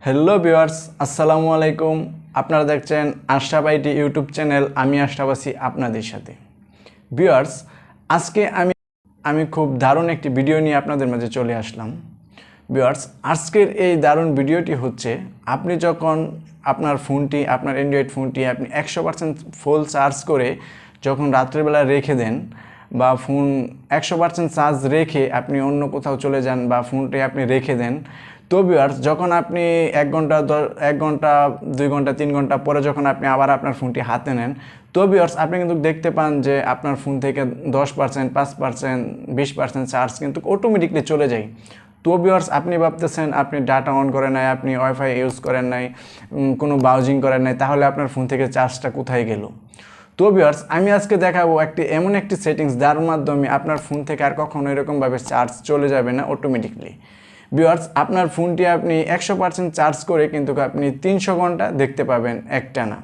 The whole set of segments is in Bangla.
হ্যালো ভিউয়ার্স, আসসালামু আলাইকুম। আপনারা দেখছেন আশরাফ আইটি ইউটিউব চ্যানেল। আমি আশরাফ আছি আপনাদের সাথে। ভিউয়ার্স, আজকে আমি খুব দারুণ একটি ভিডিও নিয়ে আপনাদের মাঝে চলে আসলাম। ভিউয়ার্স, আজকের এই দারুণ ভিডিওটি হচ্ছে, আপনি যখন আপনার অ্যান্ড্রয়েড ফোনটি আপনি 100% ফুল চার্জ করে যখন রাত্রেবেলা রেখে দেন, বা ফোন 100% চার্জ রেখে আপনি অন্য কোথাও চলে যান বা ফোনটি আপনি রেখে দেন, তো ভিউয়ার্স যখন আপনি 1 ঘন্টা 2 ঘন্টা 3 ঘন্টা পরে যখন আপনি আবার আপনার ফোনটি হাতে নেন, তো ভিউয়ার্স আপনি কিন্তু দেখতে পান যে আপনার ফোন থেকে 10%, 5%, 20% চার্জ কিন্তু অটোমেটিকলি চলে যায়। তো ভিউয়ার্স আপনি ভাবতেছেন আপনি ডাটা অন করেন নাই, আপনি ওয়াইফাই ইউজ করেন নাই, কোনো ব্রাউজিং করেন নাই, তাহলে আপনার ফোন থেকে চার্জটা কোথায় গেল? তো ভিউয়ার্স আমি আজকে দেখাবো এমন একটি সেটিংস যার মাধ্যমে আপনার ফোন থেকে আর কখনো এরকমভাবে চার্জ চলে যাবে না অটোমেটিকলি। ভিউয়ার্স, আপনার ফোনটি আপনি 100% চার্জ করে কিন্তু আপনি 300 ঘন্টা দেখতে পাবেন একটানা।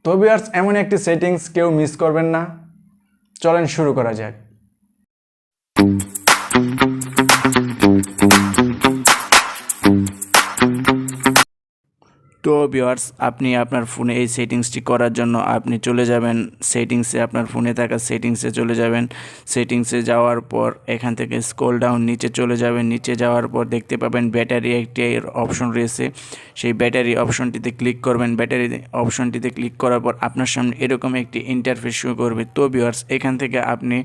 তো ভিউয়ার্স এমন একটি সেটিংস কেউ মিস করবেন না। চলেন শুরু করা যাক। তো ভিউয়ার্স আপনি আপনার ফোনে এই সেটিংসটি করার জন্য আপনি চলে যাবেন সেটিংসে, আপনার ফোনে থাকা সেটিংসে চলে যাবেন। সেটিংসে যাওয়ার পর এখান থেকে স্ক্রল ডাউন নিচে চলে যাবেন। নিচে যাওয়ার পর দেখতে পাবেন ব্যাটারি একটি অপশন রয়েছে, সেই ব্যাটারি অপশনটিতে ক্লিক করবেন। ব্যাটারি অপশনটিতে ক্লিক করার পর আপনার সামনে এরকম একটি ইন্টারফেস শো করবে। তো ভিউয়ার্স এখান থেকে আপনি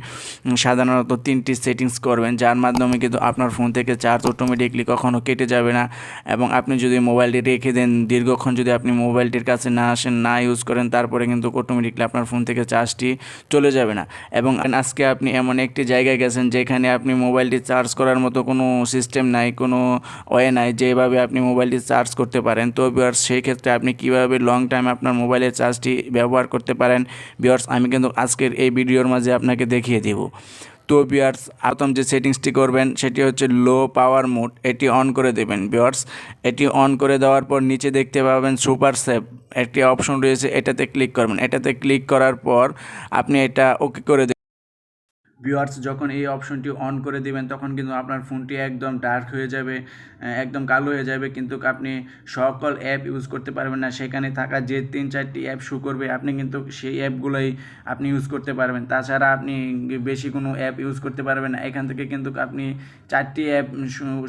সাধারণত 3টি সেটিংস করবেন, যার মাধ্যমে কিন্তু আপনার ফোন থেকে চার্জ অটোমেটিকলি কখনো কেটে যাবে না। এবং আপনি যদি মোবাইলটি রেখে দেন, দীর্ঘক্ষণ যদি আপনি মোবাইলটির কাছে না আসেন, না ইউজ করেন, তারপরে কিন্তু অটোমেটিকলি আপনার ফোন থেকে চার্জটি চলে যাবে না। এবং আজকে আপনি এমন একটি জায়গায় গেছেন যেখানে আপনি মোবাইলটি চার্জ করার মতো কোনো সিস্টেম নাই, কোনো ওয়ে নাই যেভাবে আপনি মোবাইলটি চার্জ করতে পারেন। তো ভিউয়ার্স সেই ক্ষেত্রে আপনি কীভাবে লং টাইম আপনার মোবাইলের চার্জটি ব্যবহার করতে পারেন, ভিউয়ার্স আমি কিন্তু আজকের এই ভিডিওর মাঝে আপনাকে দেখিয়ে দেব। তো ভিউয়ার্স প্রথম যে সেটিংসটি করবেন সেটি হচ্ছে লো পাওয়ার মোড, এটি অন করে দেবেন। ভিউয়ার্স এটি অন করে দেওয়ার পর নিচে দেখতে পাবেন সুপার সেভ একটি অপশন রয়েছে, এটাতে ক্লিক করবেন। এটাতে ক্লিক করার পর আপনি এটা ওকে করে দেবেন। ভিউয়ার্স যখন এই অপশনটি অন করে দিবেন তখন কিন্তু আপনার ফোনটি একদম ডার্ক হয়ে যাবে, একদম কালো হয়ে যাবে, কিন্তু আপনি সকল অ্যাপ ইউজ করতে পারবেন না। সেখানে থাকা যে 3-4টি অ্যাপ শো করবে আপনি কিন্তু সেই অ্যাপগুলোই আপনি ইউজ করতে পারবেন। তাছাড়া আপনি বেশি কোনো অ্যাপ ইউজ করতে পারবেন না। এখান থেকে কিন্তু আপনি 4টি অ্যাপ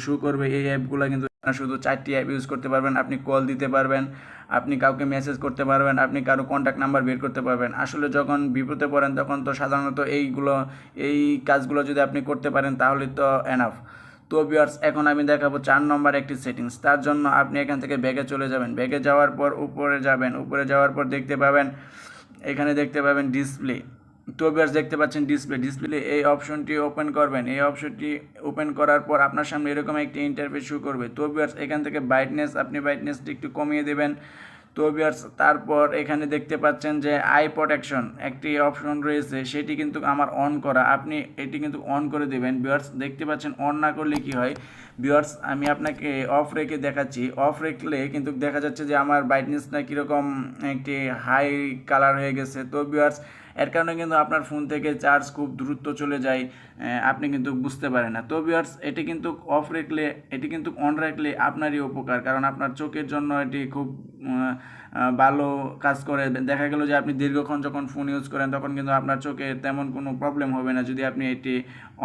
শো করবে, এই অ্যাপগুলো কিন্তু শুধু 4টি অ্যাপ ইউজ করতে পারবেন। আপনি কল দিতে পারবেন, আপনি কাউকে মেসেজ করতে পারবেন, আপনি কারো কন্ট্যাক্ট নাম্বার বের করতে পারবেন। আসলে যখন বিপদে পড়েন তখন তো সাধারণত এই কাজগুলো যদি আপনি করতে পারেন তাহলে তো এনাফ। তো ভিউয়ার্স এখন আমি দেখাবো 4 নম্বর একটি সেটিংস। তার জন্য আপনি এখান থেকে ব্যাগে চলে যাবেন। ব্যাগে যাওয়ার পর উপরে যাবেন। উপরে যাওয়ার পর এখানে দেখতে পাবেন ডিসপ্লে। তো ভিউয়ার্স দেখতে পাচ্ছেন ডিসপ্লে এই অপশনটি ওপেন করবেন। এই অপশনটি ওপেন করার পর আপনার সামনে এরকম একটি ইন্টারফেস শো করবে। তো ভিউয়ার্স এখান থেকে ব্রাইটনেসটি একটু কমিয়ে দেবেন। তো ভিউয়ার্স তারপর এখানে দেখতে পাচ্ছেন যে আই প্রোটেকশন একটি অপশন রয়েছে, সেটি কিন্তু আমার অন করা, আপনি এটি কিন্তু অন করে দেবেন। ভিউয়ার্স দেখতে পাচ্ছেন অন না করলে কি হয়, ভিউয়ার্স আমি আপনাকে অফ রেখে দেখাচ্ছি। অফ রেখলে কিন্তু দেখা যাচ্ছে যে আমার ব্রাইটনেসটা কীরকম একটি হাই কালার হয়ে গেছে। তো ভিউয়ার্স এর কারণে কিন্তু আপনার ফোন থেকে চার্জ খুব দ্রুত চলে যায়, আপনি কিন্তু বুঝতে পারেন না। তো ভিউয়ার্স এটি কিন্তু অন রাখলে আপনারই উপকার, কারণ আপনার চোখের জন্য এটি খুব ভালো কাজ করে। দেখা গেল যে আপনি দীর্ঘক্ষণ যখন ফোন ইউজ করেন তখন কিন্তু আপনার চোখে তেমন কোনো প্রবলেম হবে না যদি আপনি এটি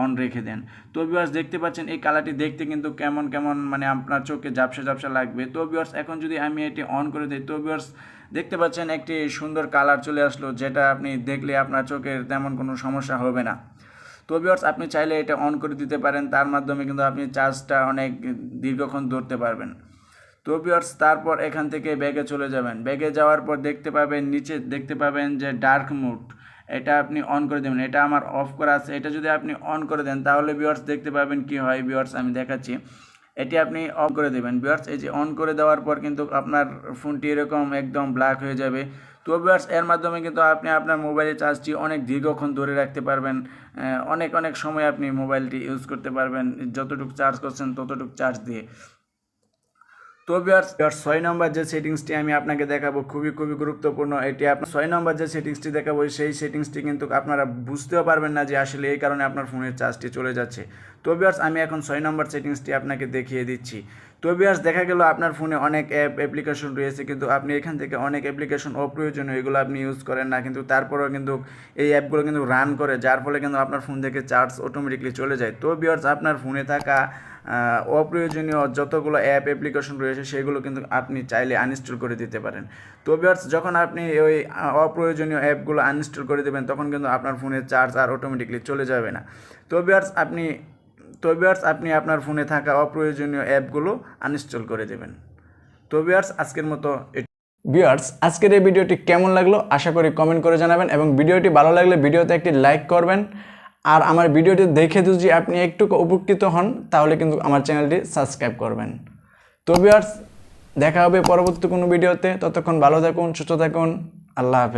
অন রেখে দেন। তো ভিউয়ার্স দেখতে পাচ্ছেন এই কালারটি দেখতে কিন্তু কেমন মানে আপনার চোখে ঝাপসা লাগবে। তো ভিউয়ার্স এখন যদি আমি এটি অন করে দিই, তো ভিউয়ার্স দেখতে পাচ্ছেন একটি সুন্দর কালার চলে আসলো, যেটা আপনি দেখলে আপনার চোখের তেমন কোনো সমস্যা হবে না। তো ভিউয়ার্স আপনি চাইলে এটা অন করে দিতে পারেন, তার মাধ্যমে কিন্তু আপনি চার্জটা অনেক দীর্ঘক্ষণ ধরতে পারবেন। তো ভিউয়ার্স তারপর এখান থেকে ব্যাগে চলে যাবেন। ব্যাগে যাওয়ার পর নিচে দেখতে পাবেন যে ডার্ক মোড, এটা আপনি অন করে দেবেন। এটা আমার অফ করা আছে, এটা যদি আপনি অন করে দেন তাহলে ভিউয়ার্স দেখতে পাবেন কি হয়। ভিউয়ার্স আমি দেখাচ্ছি, এটি আপনি অফ করে দেবেন। ভিউয়ার্স এই যে অন করে দেওয়ার পর কিন্তু আপনার ফোনটি এরকম একদম ব্ল্যাক হয়ে যাবে। তো ভিউয়ার্স এর মাধ্যমে কিন্তু আপনি আপনার মোবাইলের চার্জটি অনেক দীর্ঘক্ষণ ধরে রাখতে পারবেন, অনেক সময় আপনি মোবাইলটি ইউজ করতে পারবেন, যতটুকু চার্জ করছেন ততটুকু চার্জ দিয়ে। তো ভিউয়ার্স 6 নম্বর যে সেটিংসটি আমি আপনাকে দেখাবো খুবই গুরুত্বপূর্ণ। এটি আপনার 6 নম্বর যে সেটিংসটি দেখাবো সেই সেটিংসটি কিন্তু আপনারা বুঝতেও পারবেন না যে আসলে এই কারণে আপনার ফোনের চার্জটি চলে যাচ্ছে। তো ভিউয়ার্স আমি এখন 6 নম্বর সেটিংসটি আপনাকে দেখিয়ে দিচ্ছি। তো ভিউয়ার্স দেখা গেল আপনার ফোনে অনেক অ্যাপ্লিকেশন রয়েছে, কিন্তু আপনি এখান থেকে অনেক অ্যাপ্লিকেশন অপ্রয়োজনীয় এগুলো আপনি ইউজ করেন না, কিন্তু তারপরেও কিন্তু এই অ্যাপগুলো কিন্তু রান করে, যার ফলে কিন্তু আপনার ফোন থেকে চার্জ অটোমেটিকলি চলে যায়। তো ভিউয়ার্স আপনার ফোনে থাকা অপ্রয়োজনীয় যতগুলো অ্যাপ্লিকেশন রয়েছে সেগুলো কিন্তু আপনি চাইলে আনইনস্টল করে দিতে পারেন। তো ভিউয়ার্স যখন আপনি ওই অপ্রয়োজনীয় অ্যাপগুলো আনইনস্টল করে দেবেন তখন কিন্তু আপনার ফোনের চার্জ আর অটোমেটিকলি চলে যাবে না। তো ভিউয়ার্স আপনি আপনার ফোনে থাকা অপ্রয়োজনীয় অ্যাপগুলো আনইনস্টল করে দেবেন। তো ভিউয়ার্স আজকের মতো ভিউয়ার্স আজকের এই ভিডিওটি কেমন লাগলো আশা করি কমেন্ট করে জানাবেন, এবং ভিডিওটি ভালো লাগলে ভিডিওতে একটি লাইক করবেন। আর আমার ভিডিওটি দেখে যদি আপনি একটু উপকৃত হন তাহলে কিন্তু আমার চ্যানেলটি সাবস্ক্রাইব করবেন। তো ভিউয়ার্স দেখা হবে পরবর্তী কোনো ভিডিওতে, ততক্ষণ ভালো থাকুন, সুস্থ থাকুন, আল্লাহ হাফেজ।